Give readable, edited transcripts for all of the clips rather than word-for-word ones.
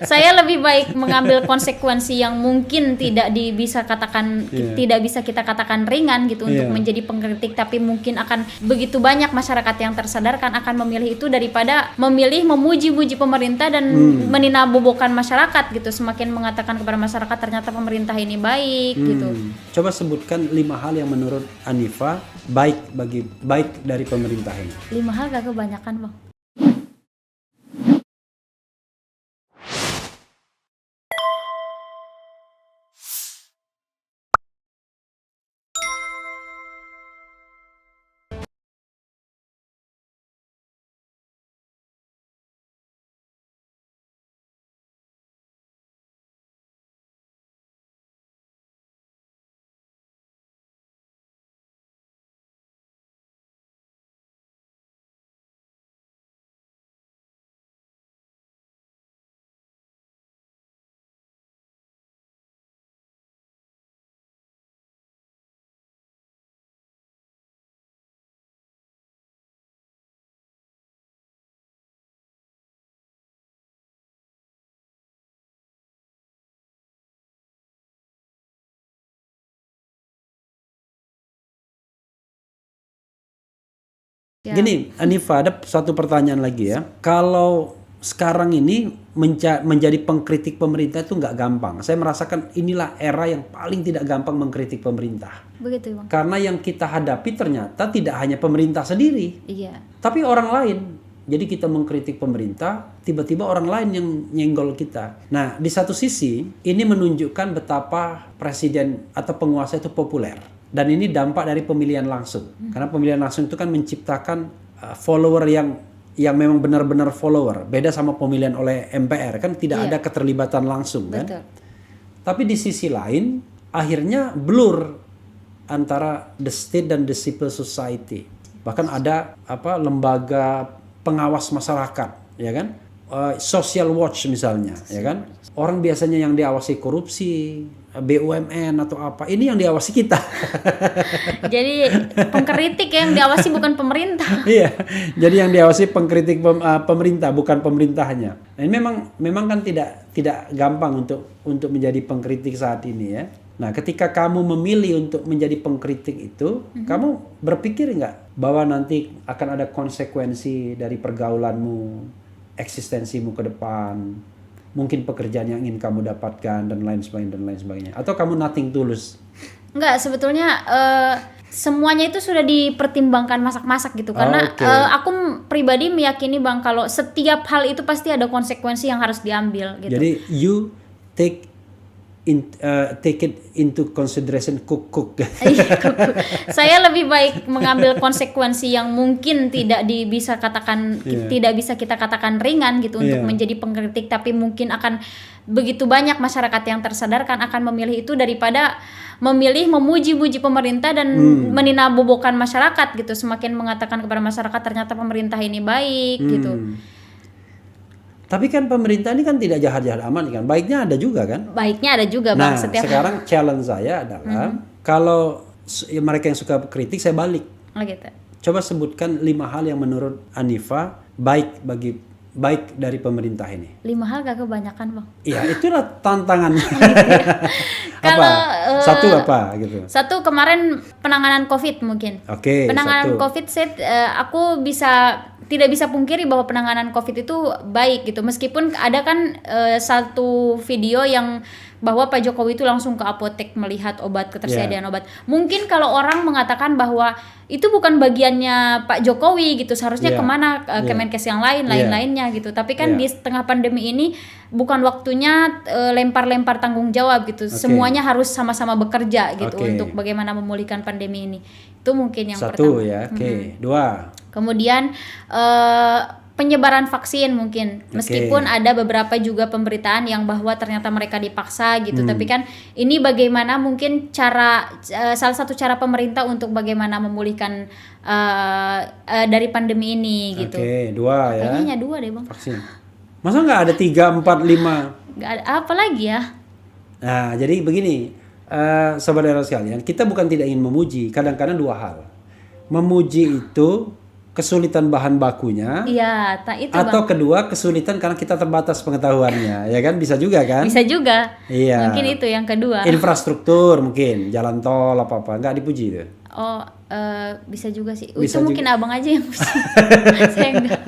Saya lebih baik mengambil konsekuensi yang mungkin tidak bisa kita katakan ringan gitu untuk menjadi pengkritik, tapi mungkin akan begitu banyak masyarakat yang tersadarkan akan memilih itu daripada memilih memuji-muji pemerintah dan meninabobokan masyarakat gitu, semakin mengatakan kepada masyarakat ternyata pemerintah ini baik gitu. Coba sebutkan 5 hal yang menurut Anifa baik dari pemerintah ini. 5 hal gak kebanyakan, Bang. Ya. Gini, Anifa, ada satu pertanyaan lagi ya. Kalau sekarang ini menjadi pengkritik pemerintah itu nggak gampang. Saya merasakan inilah era yang paling tidak gampang mengkritik pemerintah. Begitu, Bang. Karena yang kita hadapi ternyata tidak hanya pemerintah sendiri. Iya. Tapi orang lain. Jadi kita mengkritik pemerintah, tiba-tiba orang lain yang nyenggol kita. Nah, di satu sisi ini menunjukkan betapa presiden atau penguasa itu populer. Dan ini dampak dari pemilihan langsung. Karena pemilihan langsung itu kan menciptakan follower yang memang benar-benar follower. Beda sama pemilihan oleh MPR, kan tidak ada keterlibatan langsung. Kan? Tapi di sisi lain, akhirnya blur antara the state dan the civil society. Bahkan ada lembaga pengawas masyarakat, ya kan? Social Watch misalnya, ya kan? Orang biasanya yang diawasi korupsi, BUMN atau apa, ini yang diawasi kita. Jadi pengkritik yang diawasi bukan pemerintah. Iya, jadi yang diawasi pengkritik pemerintah bukan pemerintahnya. Nah, ini memang kan tidak gampang untuk menjadi pengkritik saat ini ya. Nah, ketika kamu memilih untuk menjadi pengkritik itu, kamu berpikir nggak bahwa nanti akan ada konsekuensi dari pergaulanmu, eksistensimu ke depan? Mungkin pekerjaan yang ingin kamu dapatkan dan lain sebagainya. Atau kamu nothing tulus? Enggak, sebetulnya semuanya itu sudah dipertimbangkan masak-masak gitu. Karena aku pribadi meyakini, Bang, kalau setiap hal itu pasti ada konsekuensi yang harus diambil gitu. Jadi you take it into consideration cook. Saya lebih baik mengambil konsekuensi yang mungkin tidak bisa kita katakan ringan gitu untuk menjadi pengkritik, tapi mungkin akan begitu banyak masyarakat yang tersadarkan akan memilih itu daripada memilih memuji-muji pemerintah dan meninabobokan masyarakat gitu, semakin mengatakan kepada masyarakat ternyata pemerintah ini baik gitu. Tapi kan pemerintah ini kan tidak jahat-jahat amat kan. Baiknya ada juga kan? Baiknya ada juga, Bang. Nah, sekarang challenge saya adalah kalau mereka yang suka kritik, saya balik. Oh gitu. Coba sebutkan 5 hal yang menurut Anifa baik dari pemerintah ini. 5 hal gak kebanyakan, Bang. Iya, itulah tantangannya. Kalau satu apa gitu? Satu, kemarin penanganan COVID mungkin. Oke. Penanganan COVID aku tidak bisa pungkiri bahwa penanganan COVID itu baik gitu. Meskipun ada kan satu video yang bahwa Pak Jokowi itu langsung ke apotek melihat ketersediaan obat. Mungkin kalau orang mengatakan bahwa itu bukan bagiannya Pak Jokowi gitu, seharusnya kemana Kemenkes yang lainnya gitu. Tapi kan di tengah pandemi ini bukan waktunya lempar-lempar tanggung jawab gitu. Semuanya harus sama-sama bekerja gitu untuk bagaimana memulihkan pandemi ini. Itu mungkin yang pertama. Satu ya, oke. 2. Kemudian penyebaran vaksin mungkin, meskipun ada beberapa juga pemberitaan yang bahwa ternyata mereka dipaksa gitu, tapi kan ini bagaimana mungkin salah satu cara pemerintah untuk bagaimana memulihkan dari pandemi ini gitu. Oke, 2 ya. Kayaknya 2 deh, Bang. Vaksin. Masa nggak ada 3, 4, 5? Nggak ada apa lagi ya? Nah, jadi begini, saudara sekalian, kita bukan tidak ingin memuji, kadang-kadang 2 hal. Memuji itu kesulitan bahan bakunya, Iya, itu atau Bang. kedua kesulitan karena kita terbatas pengetahuannya, ya kan? Bisa juga kan? Bisa juga. Iya. Mungkin itu yang kedua. Infrastruktur mungkin, jalan tol apa-apa, nggak dipuji itu. Oh, bisa juga sih. Bisa Itu mungkin abang aja yang puji. Saya enggak.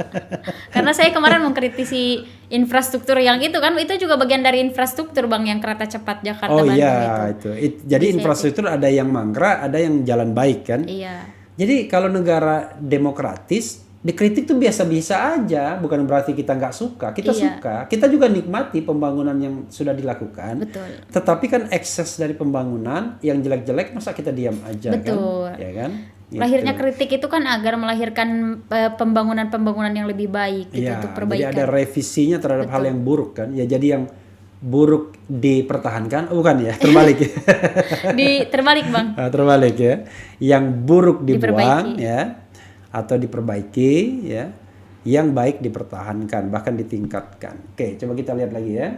Karena saya kemarin mengkritisi infrastruktur yang itu kan, itu juga bagian dari infrastruktur Bang, yang kereta cepat Jakarta Oh Bandung iya itu. jadi Bisa infrastruktur ada yang mangkrak, ada yang jalan baik kan. Iya. Jadi kalau negara demokratis dikritik tuh biasa-biasa aja, bukan berarti kita nggak suka. Kita Iya. suka, kita juga nikmati pembangunan yang sudah dilakukan. Betul. Tetapi kan ekses dari pembangunan yang jelek-jelek masa kita diam aja Betul. kan? Ya kan? Gitu. Lahirnya kritik itu kan agar melahirkan pembangunan-pembangunan yang lebih baik gitu Iya, untuk jadi perbaikan. ada revisinya terhadap hal yang buruk kan. Ya jadi yang buruk dipertahankan, oh bukan ya, terbalik ya. Terbalik Bang. Terbalik ya. Yang buruk dibuang Diperbaiki. ya atau diperbaiki ya. Yang baik dipertahankan bahkan ditingkatkan. Oke, coba kita lihat lagi ya.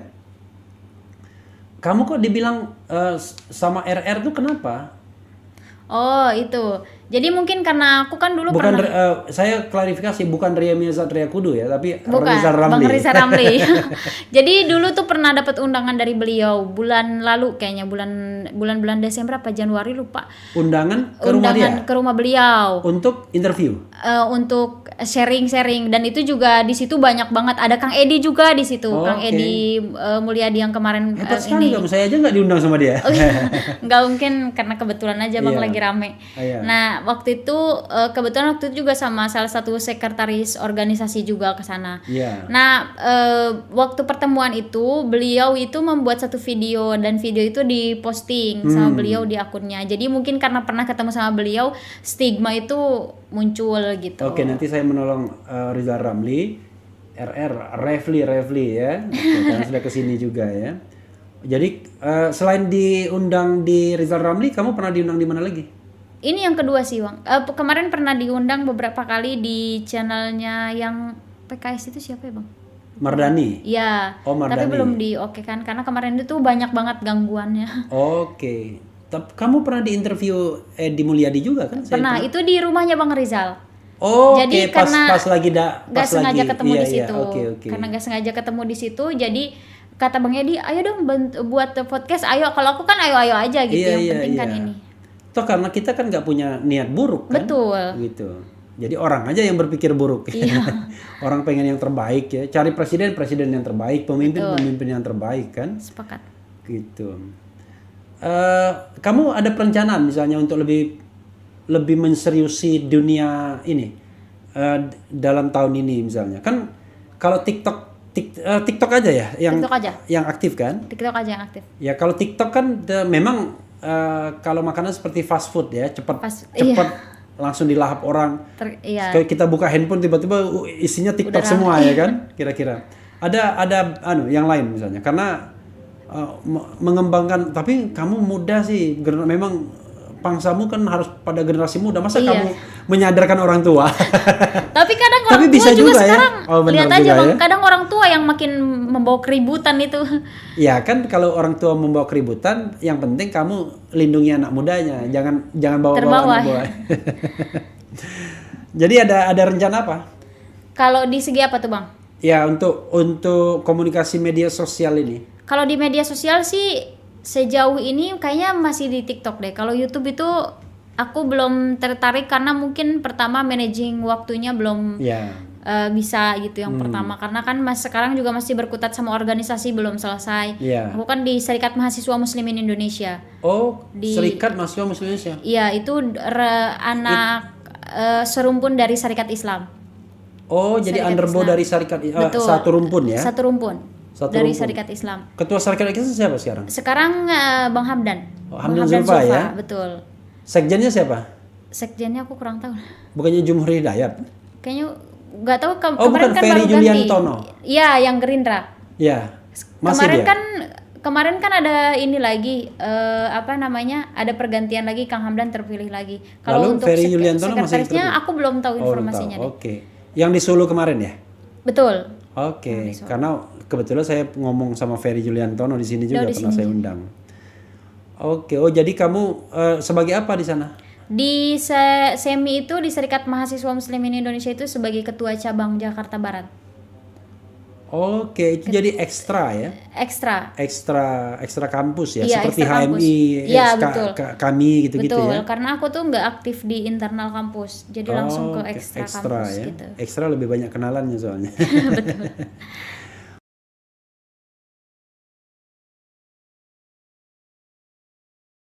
Kamu kok dibilang sama RR tuh kenapa? Oh, itu. Jadi mungkin karena aku kan dulu Bukan pernah saya klarifikasi, bukan Ria Miazat Ria Kudu ya, tapi bukan Rizal Bang Ramli. Rizal Ramli. Jadi dulu tuh pernah dapat undangan dari beliau bulan lalu kayaknya bulan Desember apa Januari lupa. Undangan ke rumah dia Undangan ke rumah beliau untuk interview. untuk sharing-sharing, dan itu juga di situ banyak banget, ada Kang Edi juga di situ. Oh, Kang oke. Edi Mulyadi yang kemarin Hebat sekali ini. kamu, saya aja nggak diundang sama dia. Nggak mungkin karena kebetulan aja Bang Iya. lagi rame. Iya. Nah, waktu itu kebetulan waktu itu juga sama salah satu sekretaris organisasi juga ke sana. Iya. Nah, waktu pertemuan itu beliau itu membuat satu video, dan video itu diposting sama beliau di akunnya. Jadi mungkin karena pernah ketemu sama beliau, stigma itu muncul gitu. Oke, nanti saya menolong Rizal Ramli, Refli ya, karena sudah kesini juga ya. Jadi selain diundang di Rizal Ramli, kamu pernah diundang di mana lagi? Ini yang kedua sih Bang. Kemarin pernah diundang beberapa kali di channelnya yang PKS itu siapa ya Bang? Mardani. Iya. Oh, Mardani. Tapi belum di oke kan, karena kemarin itu banyak banget gangguannya. Oke. Tapi kamu pernah diinterview Edi Mulyadi juga kan? Pernah, itu di rumahnya Bang Rizal. Oh, Jadi oke, pas karena lagi Gak sengaja ketemu iya, di situ. Iya, oke. Karena gak sengaja ketemu di situ, jadi kata Bang Edi, ayo dong buat podcast. Ayo, kalau aku kan ayo aja gitu. Iya, yang iya, penting kan iya. ini. Toh karena kita kan nggak punya niat buruk kan? Betul. Gitu. Jadi orang aja yang berpikir buruk. Iya. Orang pengen yang terbaik ya. Cari presiden yang terbaik, pemimpin yang terbaik kan? Sepakat. Gitu. Kamu ada perencanaan misalnya untuk lebih menseriusi dunia ini dalam tahun ini misalnya? Kan kalau TikTok aja ya yang TikTok aja. yang aktif kan? TikTok aja yang aktif. Ya kalau TikTok kan memang kalau makanan seperti fast food ya, cepat Iya. langsung dilahap orang. Iya. Kayak kita buka handphone tiba-tiba isinya TikTok Udah semua ya kan? Kira-kira. Ada yang lain misalnya karena mengembangkan, tapi kamu muda sih, memang pangsamu kan harus pada generasi muda, masa Iya. kamu menyadarkan orang tua? Tapi kadang orang Tapi bisa tua juga juga ya. sekarang Oh, benar lihat aja juga Bang, ya. kadang orang tua yang makin membawa keributan itu. Ya kan kalau orang tua membawa keributan, yang penting kamu lindungi anak mudanya, jangan bawa Terbawa. anak buah. Jadi ada rencana apa? Kalau di segi apa tuh Bang? Ya untuk komunikasi media sosial ini. Kalau di media sosial sih sejauh ini kayaknya masih di TikTok deh. Kalau YouTube itu aku belum tertarik karena mungkin pertama managing waktunya belum Ya. bisa gitu yang pertama, karena kan sekarang juga masih berkutat sama organisasi belum selesai. Iya. Aku kan di Serikat Mahasiswa Muslimin Indonesia. Oh, Di- Serikat Mahasiswa Muslim Indonesia. Iya, itu anak serumpun dari Serikat Islam. Oh, jadi Serikat underbow Islam. dari Serikat Betul. satu rumpun ya. Satu rumpun. Satu Dari rumpun. Serikat Islam. Ketua Serikat Islam siapa sekarang? Sekarang Bang Hamdan. Oh, Hamdan Zulfa ya? Betul. Sekjennya siapa? Sekjennya aku kurang tahu. Bukannya Jumhur Hidayat? Kayaknya nggak tahu Oh, kemarin bukan, kan Ferry baru Juliantono. ganti. Iya, yang Gerindra. Ya. Masih Kemarin dia. kemarin kan ada ini lagi apa namanya? Ada pergantian lagi, Kang Hamdan terpilih lagi. Lalu Ferry Juliantono masih sekretarisnya terpilih? aku belum tahu Oh, belum informasinya tahu. deh. Oke. Yang di Solo kemarin ya? Betul. Oke, karena kebetulan saya ngomong sama Ferry Juliantono di sini juga di pernah sini. saya undang. Oke, oh jadi kamu sebagai apa di sana? Di SEMI itu, di Serikat Mahasiswa Muslimin Indonesia itu sebagai ketua cabang Jakarta Barat. Oke, itu jadi ekstra ya. Ekstra. Ekstra kampus ya, Iya, seperti ekstra kampus. HMI, Iya, betul. kami gitu-gitu Betul, ya. karena aku tuh nggak aktif di internal kampus, jadi langsung ke Oke, ekstra ekstra kampus ya. gitu. Ekstra lebih banyak kenalannya soalnya.